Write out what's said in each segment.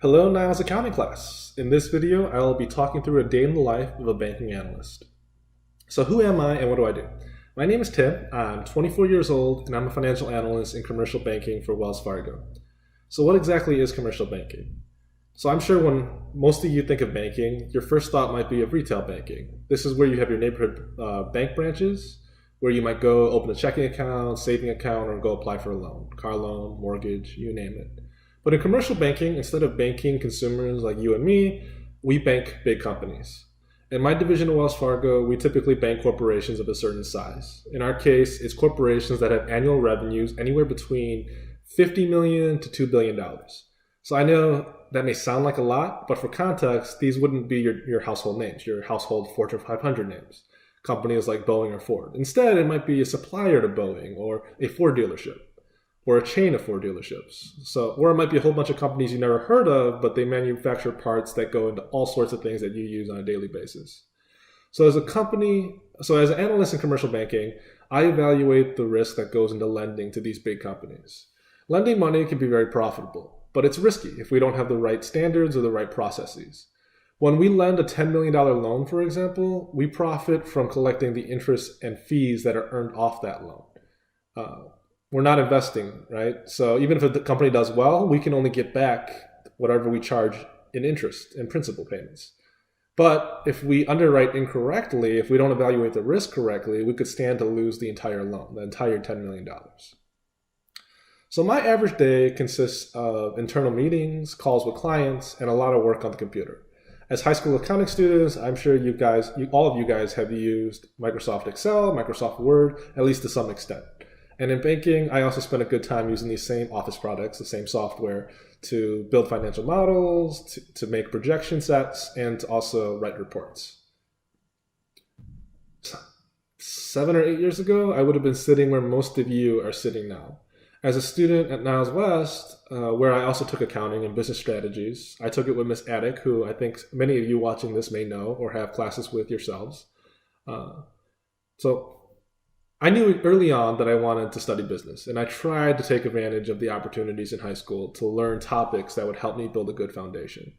Hello, Niles accounting class. In this video, I will be talking through a day in the life of a banking analyst. So who am I and what do I do? My name is Tim. I'm 24 years old and I'm a financial analyst in commercial banking for Wells Fargo. So what exactly is commercial banking? So I'm sure when most of you think of banking, your first thought might be of retail banking. This is where you have your neighborhood bank branches, where you might go open a checking account, saving account, or go apply for a loan, car loan, mortgage, you name it. But in commercial banking, instead of banking consumers like you and me, we bank big companies. In my division of Wells Fargo, we typically bank corporations of a certain size. In our case, it's corporations that have annual revenues anywhere between $50 million to $2 billion. So I know that may sound like a lot, but for context, these wouldn't be your household names, your household Fortune 500 names, companies like Boeing or Ford. Instead, it might be a supplier to Boeing or a Ford dealership, or a chain of Ford dealerships. Or it might be a whole bunch of companies you never heard of, but they manufacture parts that go into all sorts of things that you use on a daily basis. So as an analyst in commercial banking, I evaluate the risk that goes into lending to these big companies. Lending money can be very profitable, but it's risky if we don't have the right standards or the right processes. When we lend a $10 million loan, for example, we profit from collecting the interest and fees that are earned off that loan. We're not investing, right? So even if the company does well, we can only get back whatever we charge in interest and principal payments. But if we underwrite incorrectly, if we don't evaluate the risk correctly, we could stand to lose the entire loan, the entire $10 million. So my average day consists of internal meetings, calls with clients, and a lot of work on the computer. As high school accounting students, I'm sure all of you guys have used Microsoft Excel, Microsoft Word, at least to some extent. And in banking, I also spend a good time using these same office products, the same software, to build financial models, to make projection sets, and to also write reports. 7 or 8 years ago, I would have been sitting where most of you are sitting now. As a student at Niles West, where I also took accounting and business strategies, I took it with Miss Attic, who I think many of you watching this may know or have classes with yourselves. So I knew early on that I wanted to study business, and I tried to take advantage of the opportunities in high school to learn topics that would help me build a good foundation.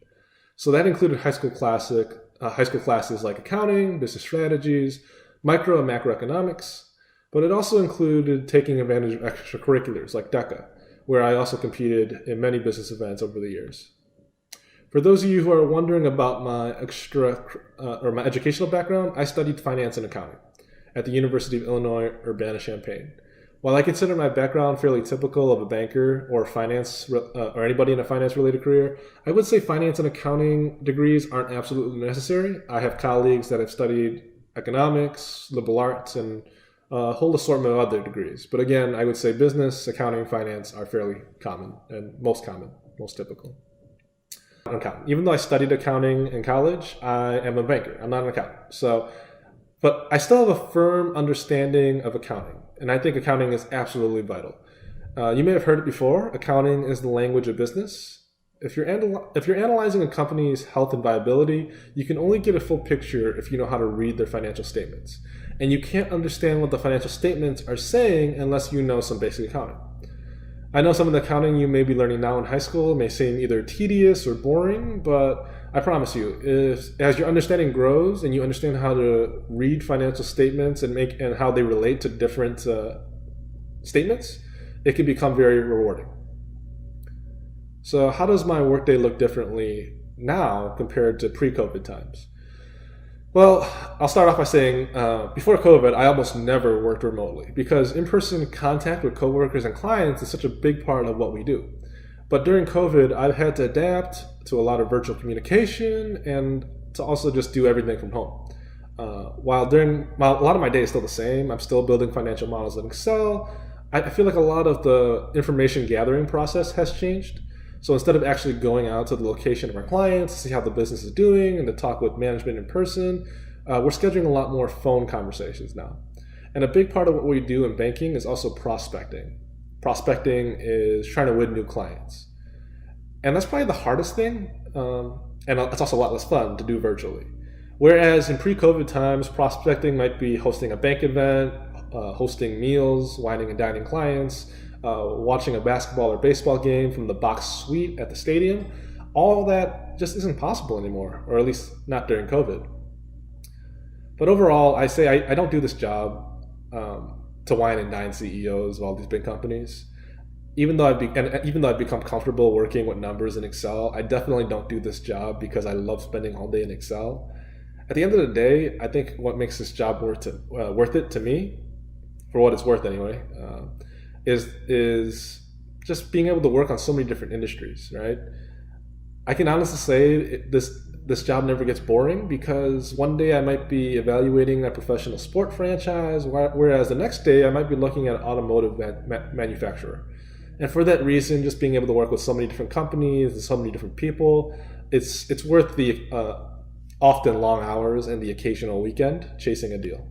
So that included high school classes like accounting, business strategies, micro and macroeconomics, but it also included taking advantage of extracurriculars like DECA, where I also competed in many business events over the years. For those of you who are wondering about my my educational background, I studied finance and accounting at the University of Illinois, Urbana-Champaign. While I consider my background fairly typical of a banker or or anybody in a finance-related career, I would say finance and accounting degrees aren't absolutely necessary. I have colleagues that have studied economics, liberal arts, and a whole assortment of other degrees. But again, I would say business, accounting, finance are fairly common, most typical. Even though I studied accounting in college, I am a banker. I'm not an accountant. But I still have a firm understanding of accounting, and I think accounting is absolutely vital. You may have heard it before. Accounting is the language of business. If you're analyzing a company's health and viability, you can only get a full picture if you know how to read their financial statements. And you can't understand what the financial statements are saying unless you know some basic accounting. I know some of the accounting you may be learning now in high school may seem either tedious or boring, but I promise you, as your understanding grows and you understand how to read financial statements and how they relate to different statements, it can become very rewarding. So how does my workday look differently now compared to pre-COVID times? Well, I'll start off by saying before COVID, I almost never worked remotely because in-person contact with coworkers and clients is such a big part of what we do. But during COVID, I've had to adapt to a lot of virtual communication and to also just do everything from home. While a lot of my day is still the same, I'm still building financial models in Excel. I feel like a lot of the information gathering process has changed. So instead of actually going out to the location of our clients to see how the business is doing and to talk with management in person, we're scheduling a lot more phone conversations now. And a big part of what we do in banking is also prospecting. Prospecting is trying to win new clients. And that's probably the hardest thing, and it's also a lot less fun to do virtually. Whereas in pre-COVID times, prospecting might be hosting a bank event, hosting meals, wining and dining clients, watching a basketball or baseball game from the box suite at the stadium. all that just isn't possible anymore, or at least not during COVID. But overall, I say I don't do this job to wine and dine CEOs of all these big companies. Even though I've become comfortable working with numbers in Excel, I definitely don't do this job because I love spending all day in Excel. At the end of the day, I think what makes this job worth it to me, for what it's worth anyway, is just being able to work on so many different industries, right? I can honestly say this job never gets boring because one day I might be evaluating a professional sport franchise, whereas the next day I might be looking at an automotive manufacturer. And for that reason, just being able to work with so many different companies and so many different people, it's worth the often long hours and the occasional weekend chasing a deal.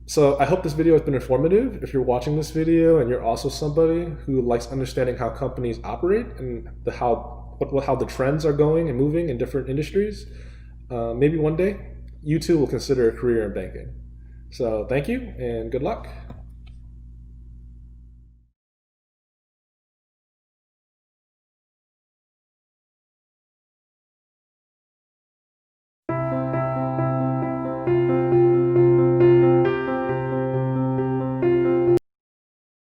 So I hope this video has been informative. If you're watching this video and you're also somebody who likes understanding how companies operate and how the trends are going and moving in different industries, maybe one day you too will consider a career in banking. So thank you and good luck.